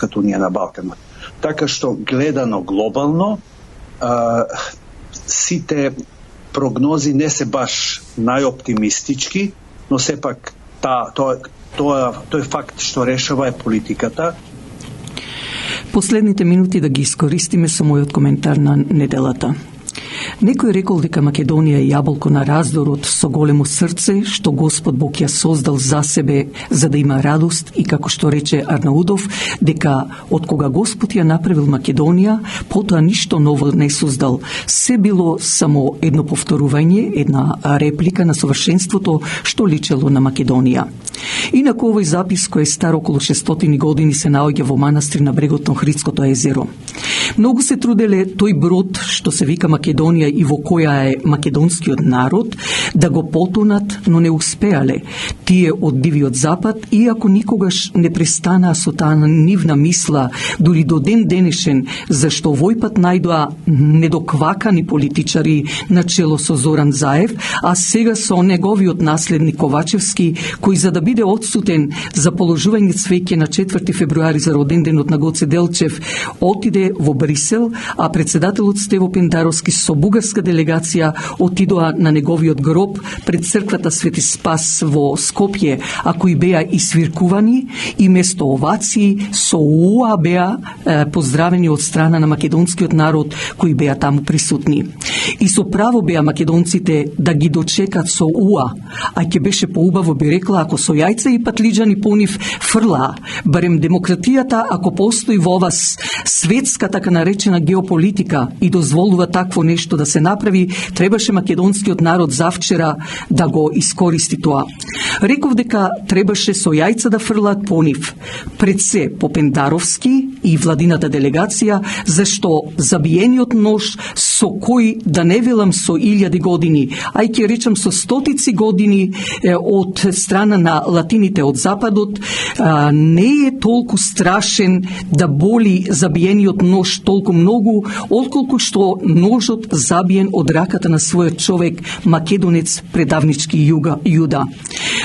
като Унија на Балканот. Така што гледано глобално, сите прогнози не се баш најоптимистички, но сепак тој факт што решава е политиката. Последните минути да ги искористиме со мојот коментар на неделата. Некој рекол дека Македонија е јаболко на раздорот со големо срце, што Господ Бог ја создал за себе, за да има радост, и како што рече Арнаудов, дека од кога Господ ја направил Македонија, потоа ништо ново не создал. Се било само едно повторување, една реплика на совршенството што личело на Македонија. Инаку овој запис, кој е стар околу 600 години, се наоѓа во манастир на брегот на Охридското езеро. Многу се труделе тој брод што се вика Македонија и во која е македонскиот народ да го потонат, но не успеале. Тие од дивиот запад, иако никогаш не престанаа со таа нивна мисла, дури до ден денешен, зашто овој пат најдоа недоквакани политичари на чело со Зоран Заев, а сега со неговиот наследник Ковачевски, кој за да биде отсутен за положување цвеќе на 4 февруари за роденденот на Гоце Делчев, отиде во Брисел, а председателот Стево Пендаровски со бугарска делегација отидоа на неговиот гроб пред црквата Свети Спас во Скопје, а кои беа свиркувани и место овации со уа беа поздравени од страна на македонскиот народ кои беа таму присутни. И со право беа македонците да ги дочекат со уа, а ќе беше поубаво би рекла ако со јајца и патлиџани по нив фрлаа, барем демократијата ако постои во ова светска така наречена геополитика и дозволува такво нешто да се направи, требаше македонскиот народ завчера да го искористи тоа. Реков дека требаше со јајца да фрлаат по нив, пред се по Пендаровски и владината делегација, зашто забиениот нож со кој да не велам со 1000 години, а ќе речам со стотици години од страна на латините од западот, не е толку страшен да боли забиениот нож толку многу, отколку што ножот забиен од раката на својот човек, македонец предавнички Јуда.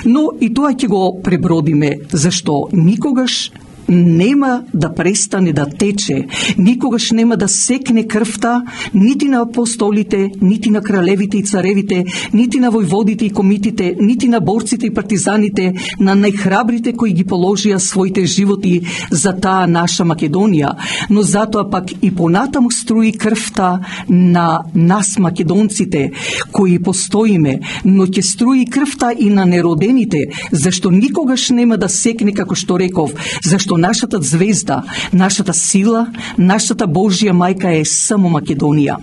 Но и тоа ќе го пребродиме, зашто никогаш нема да престане да тече, никогаш нема да секне крвта нити на апостолите, нити на кралевите и царевите, нити на војводите и комитите, нити на борците и партизаните, на најхрабрите кои ги положија своите животи за таа наша Македонија, но затоа пак и понатаму струи крвта на нас македонците кои постоиме, но ќе струи крвта и на неродените, зашто никогаш нема да секне, како што реков, зашто нашата звезда, нашата сила, нашата Божја мајка е само Македонија.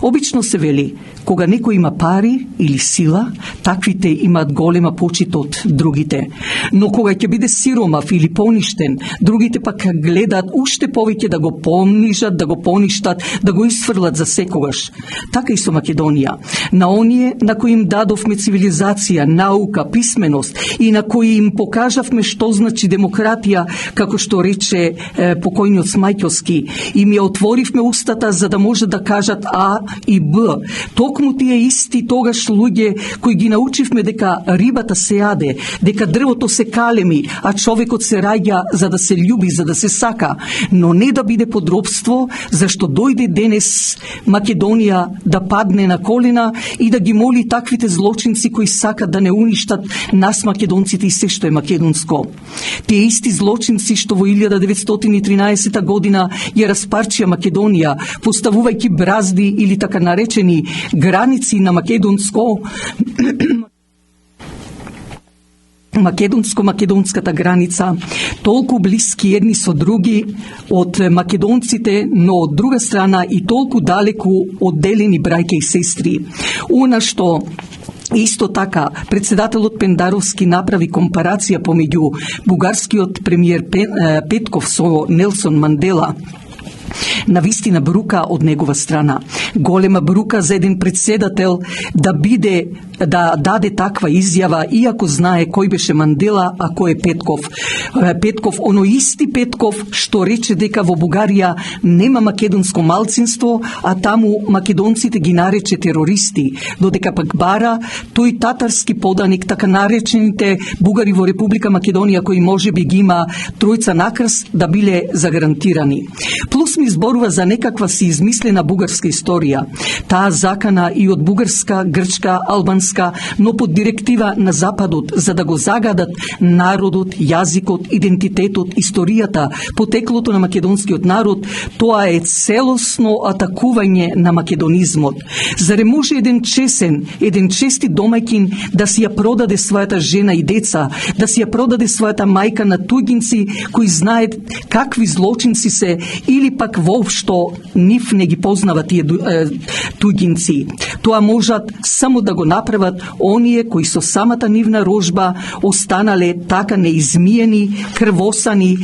Обично се вели, кога некој има пари или сила, таквите имаат голема почит од другите. Но кога ќе биде сиромав или поништен, другите пак гледаат уште повеќе да го понижат, да го поништат, да го исфрлат за секогаш. Така и со Македонија. На оние на кои им дадовме цивилизација, наука, писменост и на кои им покажавме што значи демократија, како што рече покојниот Смајќовски, им ја отворивме устата за да може да кажат А и Б. Токму тие исти тогаш луѓе кои ги научивме дека рибата се јаде, дека дрвото се калеми, а човекот се раѓа за да се љуби, за да се сака, но не да биде подробство, зашто дојде денес Македонија да падне на колена и да ги моли таквите злочинци кои сакат да не уништат нас македонците и се што е македонско. Тие исти злочинци што во 1913 година ја распарчија Македонија, поставувајќи бразди или така наречени граници на македонската граница, толку блиски едни со други од македонците, но од друга страна и толку далеку одделени браќа и сестри. Она што исто така, председателот Пендаровски направи компарација помеѓу бугарскиот премиер Петков со Нелсон Мандела, Навистина брука од негова страна. Голема брука за еден председател да даде таква изјава, иако знае кој беше Мандела, а кој е Петков. Петков, оно исти Петков, што рече дека во Бугарија нема македонско малцинство, а таму македонците ги нарече терористи, додека пак бара тој татарски поданик, така наречените бугари во Република Македонија, кои може би ги има тројца накрс, да биле загарантирани. Плюс ми зборува за некаква си измислена бугарска историја. Таа закана и од бугарска, грчка, албанска, но под директива на Западот, за да го загадат народот, јазикот, идентитетот, историјата, потеклото на македонскиот народ, тоа е целосно атакување на македонизмот. Заре може еден честит домаќин да си ја продаде својата жена и деца, да си ја продаде својата мајка на туѓинци кои знаат какви злочинци се, или пак воопшто нив не ги познава тие туѓинци. Тоа можат само да го направат оние кои со самата нивна рожба останале така неизмиени, крвосани,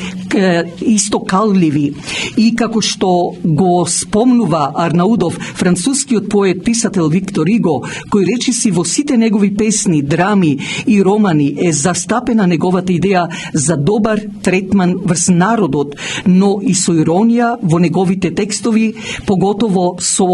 исто калливи. И како што го спомнува Арнаудов, францускиот поет, писател Виктор Иго, кој речиси во сите негови песни, драми и романи е застапена неговата идеја за добар третман врз народот, но и со иронија во неговите текстови, поготово со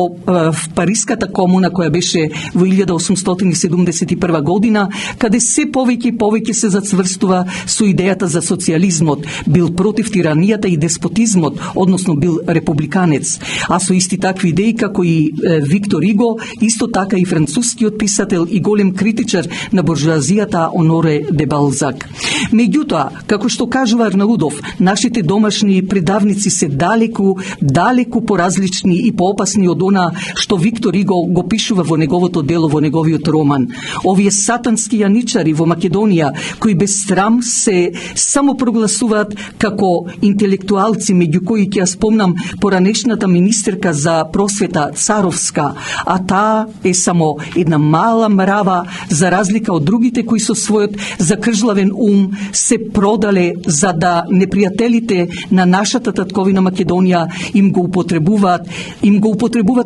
Париската комуна која беше во 1871 година, каде се повеќе и повеќе се зацврстува со идејата за социјализмот, бил против тиранијата и деспотизмот, односно бил републиканец. А со исти такви идеи како и Виктор Иго, исто така и францускиот писател и голем критичар на буржуазијата Оноре де Балзак. Меѓутоа, како што кажува Арнаудов, нашите домашни предавници се далеку поразлични и поопасни од она што Виктор Иго го пишува во неговото дело, во неговиот роман. Овие сатански јаничари во Македонија, кои без срам се само прогласуваат како интелектуалци, меѓу кои ќе ја спомнам поранешната министерка за просвета Царовска, а таа е само една мала мрава, за разлика од другите кои со својот закржлавен ум се продале за да непријателите на нашата татковина Македонија им го употребуваат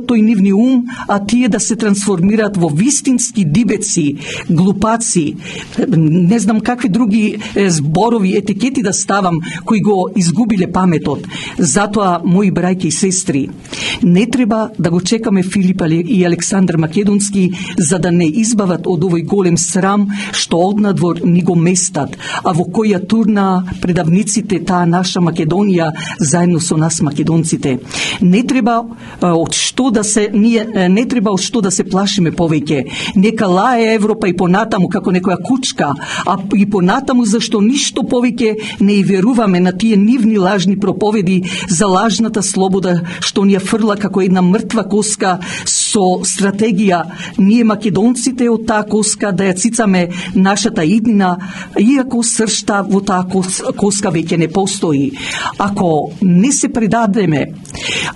тој нивни ум, а тие да се трансформираат во вистински дибеци, глупаци, не знам какви други зборови, етикети да ставам, кои го изгубиле паметот. Затоа, мои брајки и сестри, не треба да го чекаме Филип и Александар Македонски за да не избават од овој голем срам што однадвор ни го местат, а во која турна предавниците таа наша Македонија заедно со нас македонците. Не треба од што да се плашиме повеќе. Нека лае Европа и понатаму како некоја кучка, а и понатаму зашто ништо повеќе не и веруваме на тие нивни лажни проповеди за лажната слобода што ни ја фрла како една мртва коска со стратегија ние македонците од таа коска да ја цицаме нашата иднина, иако сршта во таа коска веќе не постои. Ако не се предадеме,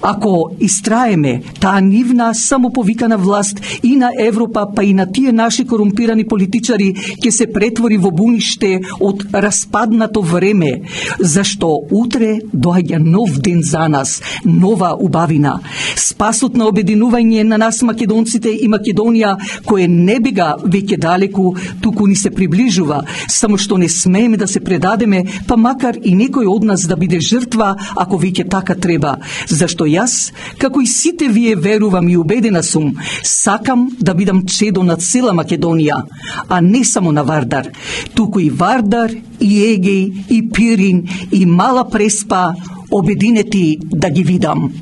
ако истраеме, таа нивна самоповикана власт и на Европа, па и на тие наши корумпирани политичари ќе се претвори во буниште од распаднато време, зашто утре доаѓа нов ден за нас, нова убавина. Спасот на обединување на нас македонците и Македонија, кој не бега веќе далеку, туку ни се приближува, само што не смееме да се предадеме, па макар и некој од нас да биде жртва, ако веќе така треба. Зашто јас, како и сите вие верувам и убедена сум, сакам да бидам чедо на цела Македонија, а не само на Вардар. Туку и Вардар, и Егеј, и Пирин, и Мала Преспа, обединети да ги видам.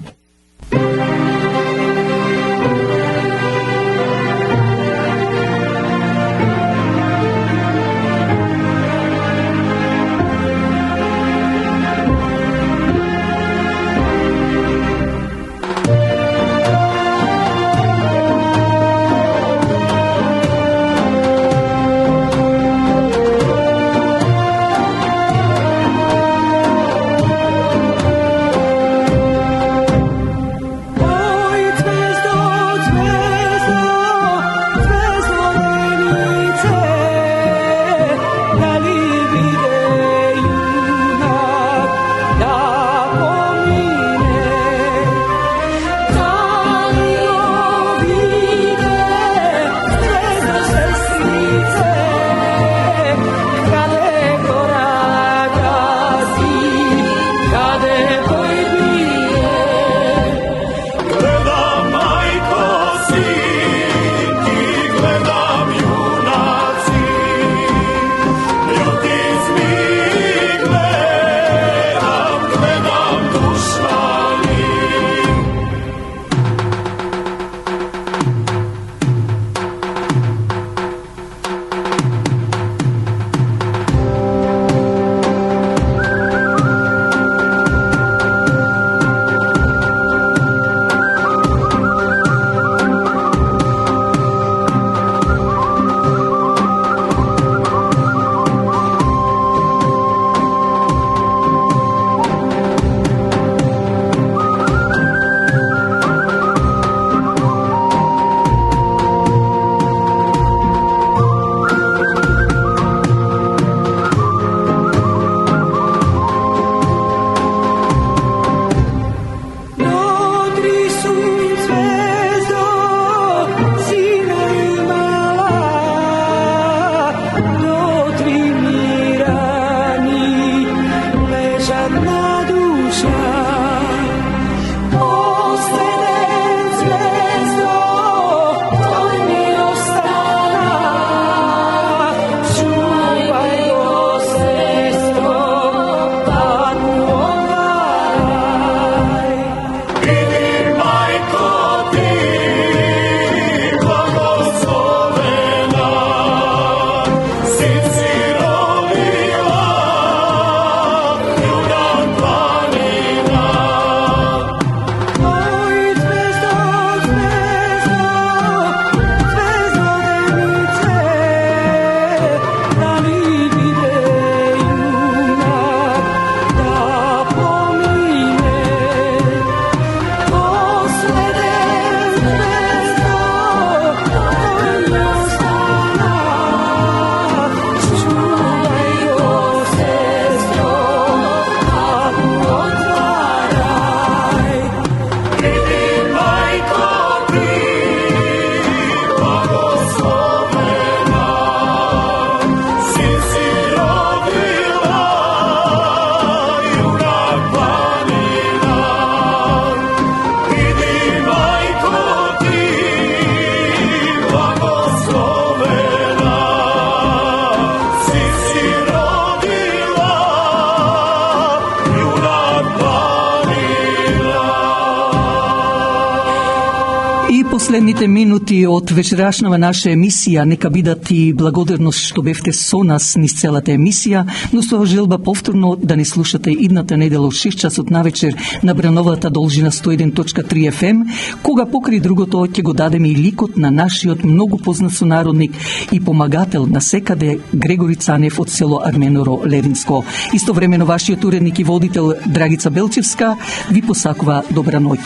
последните минути од вечерашнава наша емисија нека бидат и благодарност што бевте со нас низ целата емисија, но со желба повторно да не слушате идната недела од 6 часот навечер на брановата должина 101.3 FM, кога покри другото ќе го дадеме и ликот на нашиот многу познат сонародник и помагател на секаде Грегори Цанев од село Арменоро Левинско. Истовремено вашиот уредник и водител Драгица Белчевска ви посакува добра ноќ.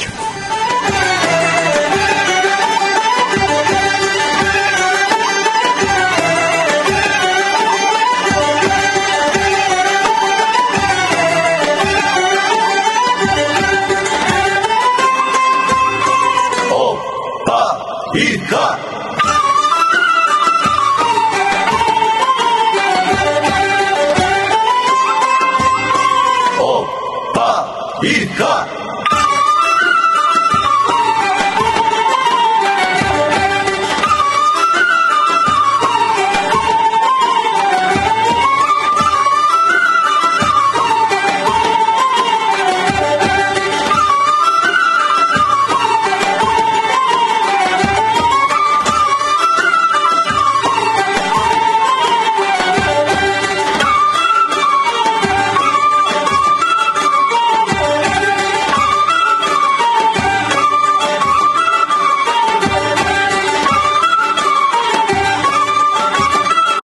Opa, Ica!